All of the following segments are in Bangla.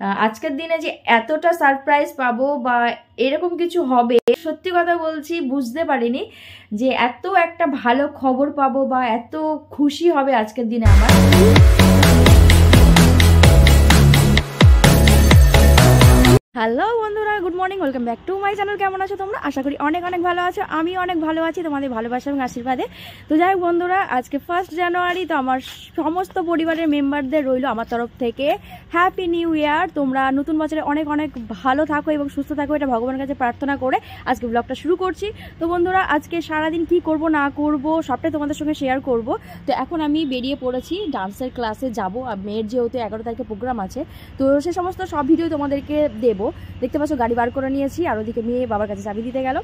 আজকের দিনে যে এতটা সারপ্রাইজ পাবো বা এরকম কিছু হবে, সত্যি কথা বলছি বুঝতে পারিনি যে এত একটা ভালো খবর পাবো বা এত খুশি হবে আজকের দিনে আমার। হ্যালো বন্ধুরা, good morning, welcome back to my channel. কেমন আছো তোমরা? আশা করি অনেক অনেক ভালো আছো। আমি অনেক ভালো আছি তোমাদের ভালোবাসা এবং আশীর্বাদে। তো যাই হোক বন্ধুরা, আজকে 1 জানুয়ারি, তো আমার সমস্ত পরিবারের মেম্বারদের রইলো আমার তরফ থেকে হ্যাপি নিউ ইয়ার। তোমরা নতুন বছরে অনেক অনেক ভালো থাকো এবং সুস্থ থাকো, এটা ভগবানের কাছে প্রার্থনা করে আজকে ব্লগটা শুরু করছি। তো বন্ধুরা, আজকে সারাদিন কি করব না করব সবটাই তোমাদের সঙ্গে শেয়ার করব। তো এখন আমি বেরিয়ে পড়েছি ডান্সের ক্লাসে যাব। মেয়ের যেহেতু 11 তারিখে প্রোগ্রাম আছে, তো সে সমস্ত সব ভিডিও তোমাদেরকে দেবো। দেখতে পাচ্ছ গাড়ি বার করে নিয়েছি, আর ওদিকে মেয়ে বাবার কাছে চাবি দিতে গেল।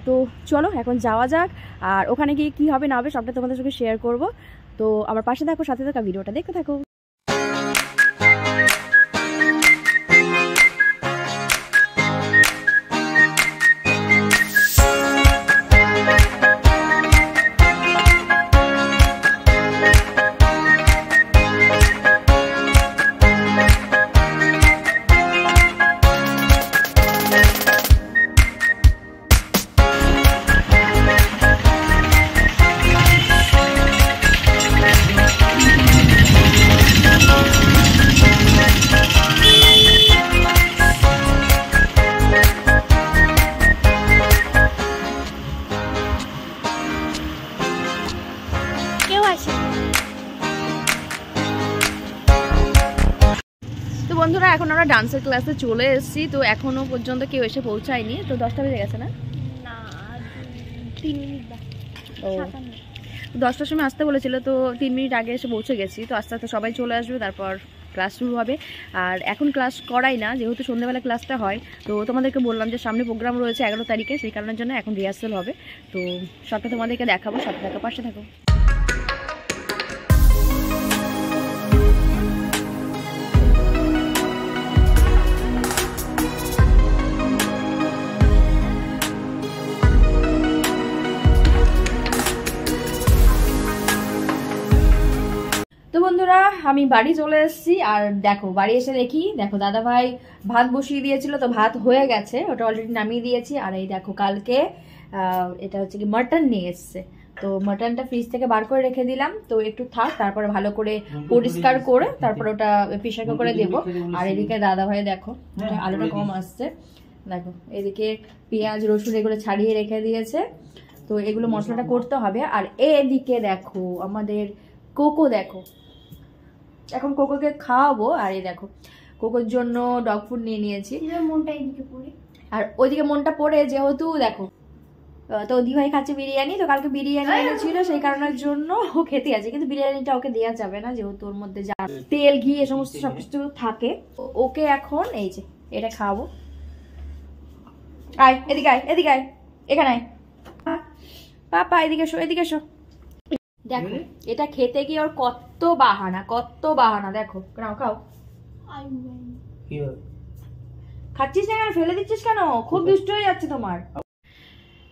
তো চলো এখন যাওয়া যাক, আর ওখানে গিয়ে কি হবে না হবে সবটা তোমাদের সঙ্গে শেয়ার করব। তো আমার পাশে থাকো, সাথে থাকা ভিডিওটা দেখতে থাকো। তো বন্ধুরা, এখন আমরা ডান্সের ক্লাসে চলে এসেছি। তো এখনো পর্যন্ত কেউ এসে পৌঁছায়নি। তো 10টা বেজে গেছে না? 10টার সময় আসতে বলেছিল, তো 3 মিনিট আগে এসে পৌঁছে গেছি। তো আস্তে আস্তে সবাই চলে আসবে, তারপর ক্লাস শুরু হবে। আর এখন ক্লাস করাই না, যেহেতু সন্ধ্যেবেলা ক্লাসটা হয়। তো তোমাদেরকে বললাম যে সামনে প্রোগ্রাম রয়েছে 11 তারিখে, সেই কারণের জন্য এখন রিহার্সাল হবে। তো সবটা তোমাদেরকে দেখাবো, সাথে থাকো, পাশে থাকো। তো বন্ধুরা, আমি বাড়ি চলে এসেছি। আর দেখো, বাড়ি এসে দেখো দাদা ভাই ভাত বসিয়ে দিয়েছিল, তো ভাত হয়ে গেছে, ওটা অলরেডি নামিয়ে দিয়েছি। আর এই দেখো কালকে এটা হচ্ছে কি মাটন নিয়ে এসছে, তো মাটনটা ফ্রিজ থেকে বার করে রেখে দিলাম। তো একটু থাক, তারপরে ভালো করে পরিষ্কার করে তারপর ওটা প্রেসার কুকারে দেবো। আর এদিকে দাদা ভাই দেখো আলুটা কম আসছে, দেখো এদিকে পেঁয়াজ রসুন এগুলো ছাড়িয়ে রেখে দিয়েছে। তো এগুলো মশলাটা করতে হবে। আর এদিকে দেখো আমাদের কোকো, দেখো এখন কোকোকে খাওয়াবো। আর এই দেখো কোকোর জন্য ডগ ফুড নিয়ে নিয়েছি। আর ওইদিকে মনটা পড়ে, যেহেতু দেখো তো দিভাই খাচ্ছে বিরিয়ানি, তো কালকে বিরিয়ানি এনেছিল, সেই কারণের জন্য ও খেতে আছে। কিন্তু বিরিয়ানিটা ওকে দেওয়া যাবে না, যেহেতু ওর মধ্যে যা তেল ঘি এ সমস্ত সবকিছু থাকে। ওকে এখন এই যে এটা খাওয়াবো। আয় এদিকে, আয় এদিকে, আয় এখানে আয় পাপা, এদিকে এসো, এদিকে এসো। দেখো এটা খেতে গিয়ে ওর কত বাহানা, দেখো নাও খাও। খাচ্ছিস না কেন, ফেলে দিচ্ছিস কেন? খুব দুষ্ট হয়ে যাচ্ছে তোমার।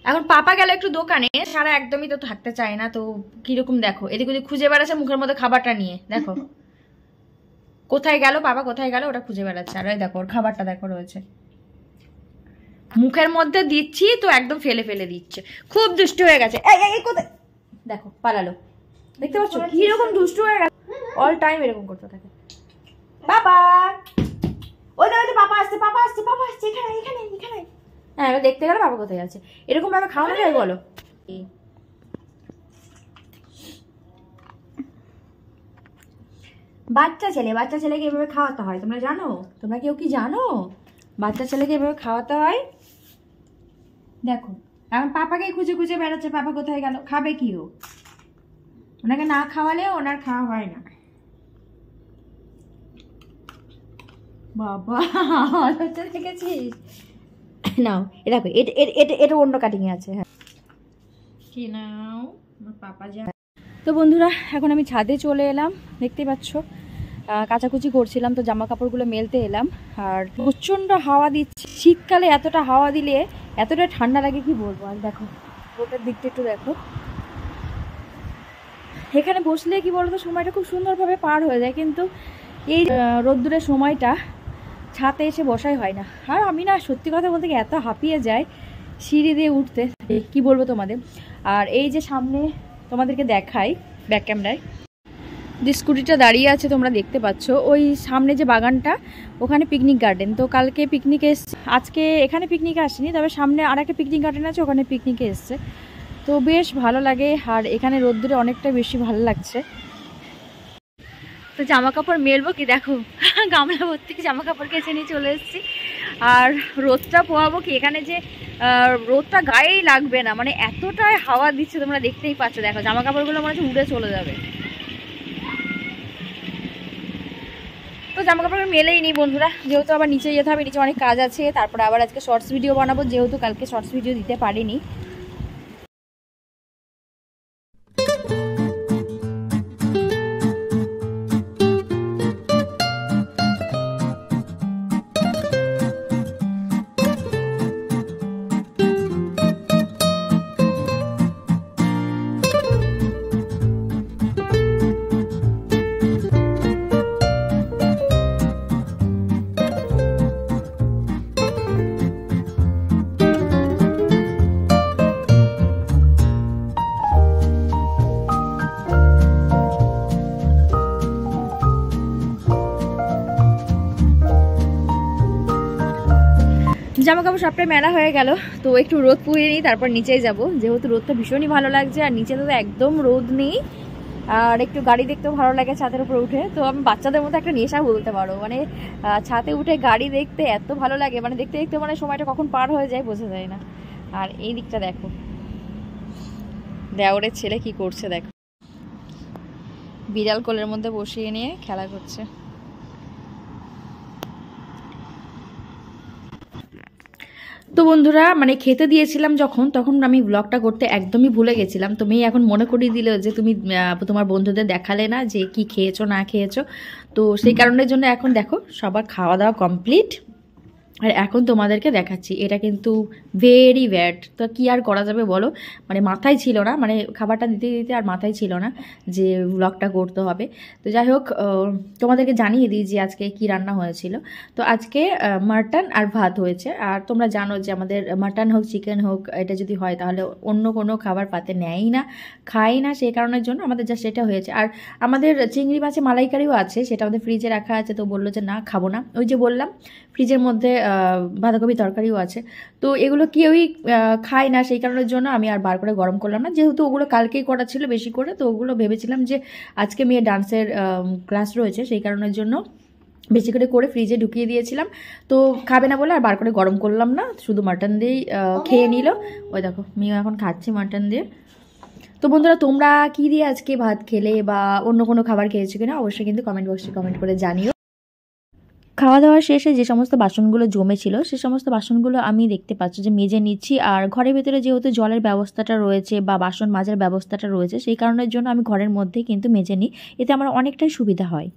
এখন পাপা গেল একটু দোকানে, সারা একদমই তো থাকতে চায় না। তো কিরকম দেখো এদিক ওদিক খুঁজে বেড়াচ্ছে মুখের মধ্যে খাবারটা নিয়ে, দেখো কোথায় গেল পাপা, কোথায় গেল ওটা খুঁজে বেড়াচ্ছে। আর ওই দেখো ওর খাবারটা দেখো রয়েছে মুখের মধ্যে, দিচ্ছি তো একদম ফেলে ফেলে দিচ্ছে, খুব দুষ্ট হয়ে গেছে। এই কোথায়, দেখো পালালো, দেখতে পাচ্ছ কিরকম দুষ্টু হয়ে গেছে, অল টাইম এরকম করতে থাকে। বাবা, ওই দেখো পাপা আসছে, পাপা আসছে, পাপা আসছে, এখানে এখানে এখানে। হ্যাঁ এবার দেখতে গেলে বাবা কোথায় আছে, এরকম ভাবে খাওয়ানো যায় বলো? বাচ্চা ছেলেকে এভাবে খাওয়াতে হয়, তোমরা জানো? তোমরা কেউ কি জানো বাচ্চা ছেলেকে এভাবে খাওয়াতে হয়? দেখো এখন পাপাকে খুঁজে খুঁজে বেড়াচ্ছে, পাপা কোথায় গেল, খাবে কি ও? ওনাকে না খাওয়ালে ওনার খাওয়া হয় না। বাবা দেখেছিস? নাও এ দেখো, এটা অন্য কাটিং এ আছে। হ্যাঁ কি নাও পাপা যা। তো বন্ধুরা, এখন আমি ছাদে চলে এলাম, দেখতে পাচ্ছ কাচাকুচি করছিলাম, তো জামা কাপড়গুলো মেলতে এলাম। আর প্রচণ্ড হাওয়া দিচ্ছে, শীতকালে এতটা হাওয়া দিলে এতটা ঠান্ডা লাগে কি বলবো। আর দেখো রোডের দিকটা একটু দেখো, এখানে বসলে কি বলতো সময়টা খুব সুন্দরভাবে পার হয়ে যায়। কিন্তু এই রোদ্দুরের সময়টা ছাদে এসে বসাই হয় না। আর আমি না সত্যি কথা বলতে এত হাঁপিয়ে যাই সিঁড়ি দিয়ে উঠতে, কি বলবো তোমাদের। আর এই যে সামনে তোমাদেরকে দেখাই ব্যাক ক্যামেরায় যে স্কুটিটা দাঁড়িয়ে আছে তোমরা দেখতে পাচ্ছ, ওই সামনে যে বাগানটা ওখানে পিকনিক গার্ডেন। তো কালকে পিকনিকে এসছে, আজকে এখানে পিকনিকে আসেনি, তবে সামনে আর একটা পিকনিক গার্ডেন আছে ওখানে পিকনিকে এসছে। তো বেশ ভালো লাগে, আর এখানে রোদ্দুরে অনেকটা বেশি ভালো লাগছে। তো জামা কাপড় মেলবো কি, দেখো গামলা ভর্তি জামা কাপড় কেচে নিয়ে চলে এসেছি। আর রোদটা পোয়াবো কি, এখানে যে রোদটা গায়েই লাগবে না, মানে এতটাই হাওয়া দিচ্ছে তোমরা দেখতেই পাচ্ছ। দেখো জামা কাপড়গুলো মনে হচ্ছে উড়ে চলে যাবে। তো জামা কাপড় মেলেই নি বন্ধুরা, যেহেতু আবার নিচে যেতে হবে, নিচে অনেক কাজ আছে। তারপরে আবার আজকে শর্টস ভিডিও বানাবো, যেহেতু কালকে শর্টস ভিডিও দিতে পারিনি। জামা কাপড় সবটাই মেলা হয়ে গেল। তো একটু রোদ পুড়িয়ে নিই, তারপর নিচেই যাব, যেহেতু রোদটা ভীষণই ভালো লাগছে। আর নিচে তো একদম রোদ নেই, আর একটু গাড়ি দেখতেও ভালো লাগে ছাদের উপর উঠে। তো আমি বাচ্চাদের মধ্যে একটা নেশা বলতে পারো, মানে ছাদে উঠে গাড়ি দেখতে এত ভালো লাগে, মানে দেখতে দেখতে মানে সময়টা কখন পার হয়ে যায় বোঝা যায় না। আর এই দিকটা দেখো, দেওরের ছেলে কি করছে দেখো, বিড়াল কোলের মধ্যে বসিয়ে নিয়ে খেলা করছে। তো বন্ধুরা, মানে খেতে দিয়েছিলাম যখন, তখন আমি ব্লগটা করতে একদমই ভুলে গেছিলাম। তুমি এখন মনে করিয়ে দিলে যে তুমি তোমার বন্ধুদের দেখালে না যে কি খেয়েছো না খেয়েছো। তো সেই কারণের জন্য এখন দেখো সবার খাওয়া দাওয়া কমপ্লিট, আর এখন তোমাদেরকে দেখাচ্ছি। এটা কিন্তু ভেরি ব্যাড, তো কি আর করা যাবে বলো, মানে মাথায় ছিল না, মানে খাবারটা দিতে দিতে আর মাথায় ছিল না যে ব্লগটা করতে হবে। তো যাই হোক, তোমাদেরকে জানিয়ে দিই যে আজকে কি রান্না হয়েছিল। তো আজকে মাটন আর ভাত হয়েছে। আর তোমরা জানো যে আমাদের মাটন হোক চিকেন হোক, এটা যদি হয় তাহলে অন্য কোনো খাবার পাতে নেয়ই না, খাই না, সেই কারণের জন্য আমাদের জাস্ট এটা হয়েছে। আর আমাদের চিংড়ি মাছে মালাইকারিও আছে, সেটা আমাদের ফ্রিজে রাখা আছে। তো বললো যে না খাবো না, ওই যে বললাম ফ্রিজের মধ্যে বাঁধাকপি তরকারিও আছে। তো এগুলো কেউই খায় না, সেই কারণের জন্য আমি আর বার করে গরম করলাম না, যেহেতু ওগুলো কালকেই করা ছিল বেশি করে। তো ওগুলো ভেবেছিলাম যে আজকে মেয়ের ডান্সের ক্লাস রয়েছে, সেই কারণের জন্য বেশি করে করে ফ্রিজে ঢুকিয়ে দিয়েছিলাম। তো খাবে না বলে আর বার করে গরম করলাম না, শুধু মাটন দিয়েই খেয়ে নিল। ওই দেখো মেয়ে এখন খাচ্ছে মাটন দিয়ে। তো বন্ধুরা, তোমরা কি দিয়ে আজকে ভাত খেলে বা অন্য কোনো খাবার খেয়েছো কিনা অবশ্যই কিন্তু কমেন্ট বক্সে কমেন্ট করে জানিও। খাওয়া দাওয়া শেষে যে সমস্ত বাসনগুলো জমেছিল সে সমস্ত বাসনগুলো আমি দেখতে পাচ্ছি যে মেজে নিচ্ছি। আর ঘরের ভেতরে যেহেতু জলের ব্যবস্থাটা রয়েছে বা বাসন মাজার ব্যবস্থাটা রয়েছে, সেই কারণের জন্য আমি ঘরের মধ্যেই কিন্তু মেজে নিই, এতে আমার অনেকটাই সুবিধা হয়।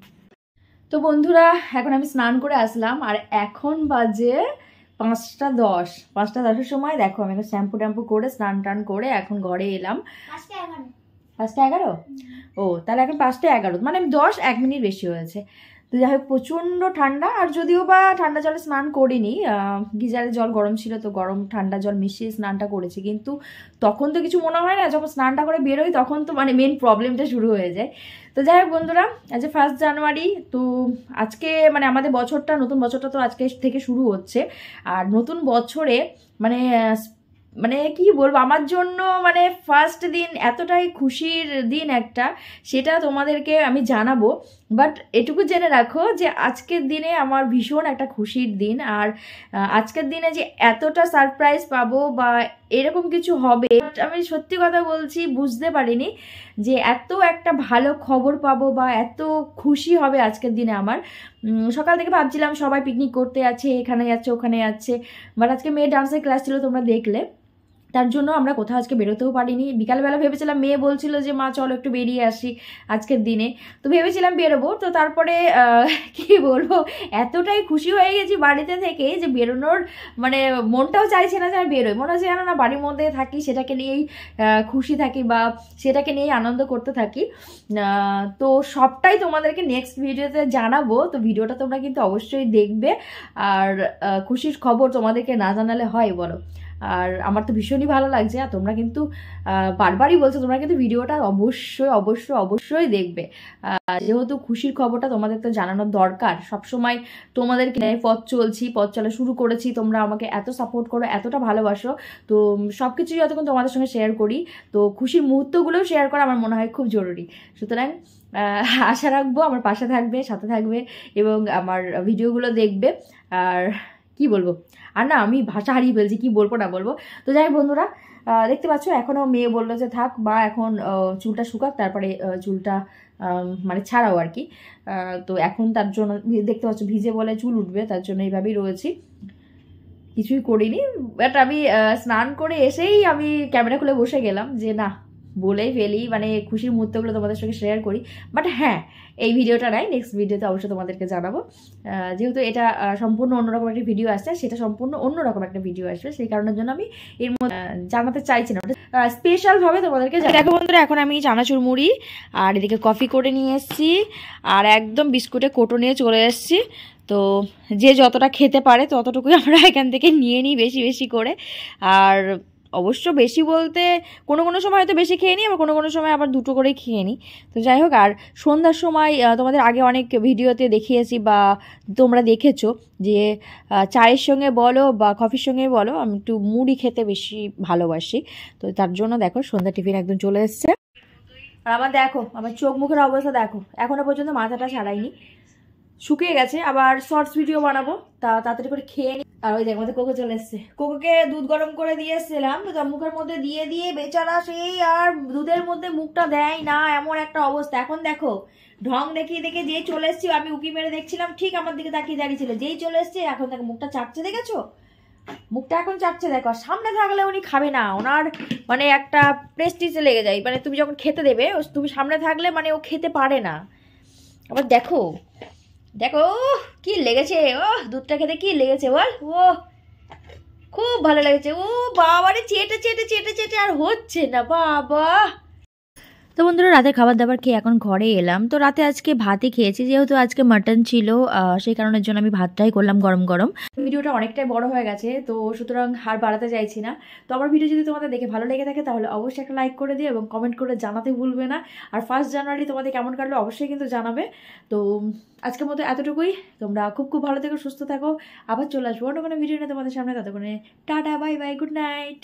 তো বন্ধুরা, এখন আমি স্নান করে আসলাম, আর এখন বাজে 5টা 10। 5টা 10-এর সময় দেখো আমি এখন শ্যাম্পু ট্যাম্পু করে স্নান টান করে এখন ঘরে এলাম। 5টা 11? ও তাহলে এখন 5টা 11, মানে 10-1 মিনিট বেশি হয়েছে। তো যাই হোক, প্রচণ্ড ঠান্ডা। আর যদিও বা ঠান্ডা জলে স্নান করিনি, গিজারের জল গরম ছিল তো গরম ঠান্ডা জল মিশিয়ে স্নানটা করেছি, কিন্তু তখন তো কিছু মনে হয় না, যখন স্নানটা করে বেরোই তখন তো মানে মেন প্রবলেমটা শুরু হয়ে যায়। তো যাই হোক বন্ধুরা, আজ 1 জানুয়ারি। তো আজকে মানে আমাদের বছরটা, নতুন বছরটা তো আজকে থেকে শুরু হচ্ছে। আর নতুন বছরে মানে মানে কি বলবো, আমার জন্য মানে ফার্স্ট দিন এতটাই খুশির দিন একটা, সেটা তোমাদেরকে আমি জানাবো। বাট এটুকু জেনে রাখো যে আজকের দিনে আমার ভীষণ একটা খুশির দিন। আর আজকের দিনে যে এতটা সারপ্রাইজ পাবো বা এরকম কিছু হবে, আমি সত্যি কথা বলছি বুঝতে পারিনি যে এত একটা ভালো খবর পাবো বা এত খুশি হবে আজকের দিনে আমার। সকাল থেকে ভাবছিলাম সবাই পিকনিক করতে আছে, এখানে যাচ্ছে ওখানে যাচ্ছে, বাট আজকে মেয়ের ডান্সের ক্লাস ছিল তোমরা দেখলে। তার জন্য আমরা কোথাও আজকে বেরোতেও পারিনি। বিকালবেলা ভেবেছিলাম, মেয়ে বলছিল যে মা চলো একটু বেরিয়ে আসি আজকের দিনে, তো ভেবেছিলাম বেরোবো। তো তারপরে কি বলবো, এতটাই খুশি হয়ে গেছি বাড়িতে থেকে যে বেরোনোর মানে মনটাও চাইছে না যে আর বেরোই, মনে হচ্ছে জানো না বাড়ির মধ্যে থাকি, সেটাকে নিয়েই খুশি থাকি বা সেটাকে নিয়েই আনন্দ করতে থাকি। তো সবটাই তোমাদেরকে নেক্সট ভিডিওতে জানাবো, তো ভিডিওটা তোমরা কিন্তু অবশ্যই দেখবে। আর খুশির খবর তোমাদেরকে না জানালে হয় বলো? আর আমার তো ভীষণই ভালো লাগছে, আর তোমরা কিন্তু বারবারই বলছো তোমরা কিন্তু ভিডিওটা অবশ্যই অবশ্যই অবশ্যই দেখবে। যেহেতু খুশির খবরটা তোমাদের তো জানানোর দরকার, সবসময় তোমাদেরকে পথ চলছি, পথ চলা শুরু করেছি, তোমরা আমাকে এত সাপোর্ট করো, এতটা ভালোবাসো, তো সব কিছুই যতক্ষণ তোমাদের সঙ্গে শেয়ার করি, তো খুশির মুহূর্তগুলোও শেয়ার করা আমার মনে হয় খুব জরুরি। সুতরাং আশা রাখবো আমার পাশে থাকবে, সাথে থাকবে এবং আমার ভিডিওগুলো দেখবে। আর কি বলবো, আর না আমি ভাষা হারিয়ে ফেলছি, কি বলবো না বলবো। তো যাই বন্ধুরা, দেখতে পাচ্ছ এখনও মেয়ে বললো যে থাক বা এখন চুলটা শুকাক, তারপরে চুলটা মানে ছাড়াও আর কি। তো এখন তার জন্য দেখতে পাচ্ছ ভিজে বলে চুল উঠবে, তার জন্য এইভাবেই রয়েছি, কিছুই করিনি। বাট আমি স্নান করে এসেই আমি ক্যামেরা খুলে বসে গেলাম যে না বলেই ফেলি, মানে খুশির মুহূর্তগুলো তোমাদের সঙ্গে শেয়ার করি। বাট হ্যাঁ, এই ভিডিওটা নাই, নেক্সট ভিডিওতে অবশ্যই তোমাদেরকে জানাবো। যেহেতু এটা সম্পূর্ণ অন্যরকম একটা ভিডিও আসছে, সেটা সম্পূর্ণ অন্যরকম একটা ভিডিও আসবে, সেই কারণের জন্য আমি এর মধ্যে জানাতে চাইছি না, স্পেশালভাবে তোমাদেরকে। দেখো বন্ধুরা, এখন আমি চানাচুর মুড়ি আর এদিকে কফি করে নিয়ে এসেছি, আর একদম বিস্কুটে কোটো নিয়ে চলে এসেছি। তো যে যতটা খেতে পারে ততটুকুই আমরা এখান থেকে নিয়ে নিই বেশি বেশি করে। আর অবশ্য বেশি বলতে কোনো কোনো সময় হয়তো বেশি খেয়ে নিই, আবার কোনো কোনো সময় আবার দুটো করেই খেয়ে নিই। তো যাই হোক, আর সন্ধ্যার সময় তোমাদের আগে অনেক ভিডিওতে দেখিয়েছি বা তোমরা দেখেছো যে চায়ের সঙ্গে বলো বা কফির সঙ্গে বলো আমি একটু মুড়ি খেতে বেশি ভালোবাসি। তো তার জন্য দেখো সন্ধ্যা টিফিন একদম চলে এসছে। আর আমার দেখো আমার চোখ মুখের অবস্থা দেখো, এখনো পর্যন্ত মাথাটা ছাড়াইনি, শুকিয়ে গেছে। আবার শর্টস ভিডিও বানাবো, তাড়াতাড়ি করে খেয়ে নি। আর ওই দেখ আমাদের কোকো চলে এসছে, কোকোকে দুধ গরম করে দিয়ে এসেছিলাম, মুখের মধ্যে দিয়ে দিয়ে বেচারা সেই আর দুধের মধ্যে মুখটা দেয় না, এমন একটা অবস্থা। এখন দেখো ঢং দেখিয়ে দেখে যেই চলে এসছি, আমি উকি মেরে দেখছিলাম, ঠিক আমার দিকে তাকিয়ে দাঁড়িয়েছিল, যেই চলে এসছে এখন দেখো মুখটা চাটছে, দেখেছো মুখটা এখন চাটছে দেখো। আর সামনে থাকলে উনি খাবে না, ওনার মানে একটা প্রেস্টিজে লেগে যায়, মানে তুমি যখন খেতে দেবে তুমি সামনে থাকলে মানে ও খেতে পারে না। আবার দেখো দেখো কি লেগেছে, ও দুধটা খেতে কি লেগেছে বল, ও খুব ভালো লেগেছে। ও বাবারে চেটে চেটে চেটে চেটে আর হচ্ছে না বাবা। তো বন্ধুরা, রাতের খাবার দাবার খেয়ে এখন ঘরে এলাম। তো রাতে আজকে ভাতই খেয়েছি, যেহেতু আজকে মাটন ছিল, সেই কারণের জন্য আমি ভাতটাই করলাম গরম গরম। ভিডিওটা অনেকটাই বড় হয়ে গেছে, তো সুতরাং আর বাড়াতে চাইছি না। তো আমার ভিডিও যদি তোমাদের দেখে ভালো লেগে থাকে তাহলে অবশ্যই একটা লাইক করে দিও এবং কমেন্ট করে জানাতে ভুলবে না। আর 1 জানুয়ারি তোমাদের কেমন কাটলো অবশ্যই কিন্তু জানাবে। তো আজকের মতো এতটুকুই, তোমরা খুব খুব ভালো থেকো, সুস্থ থাকো। আবার চলে আসবো অন্য কোনো ভিডিও নিয়ে তোমাদের সামনে, ততক্ষণে tata bye bye, good night.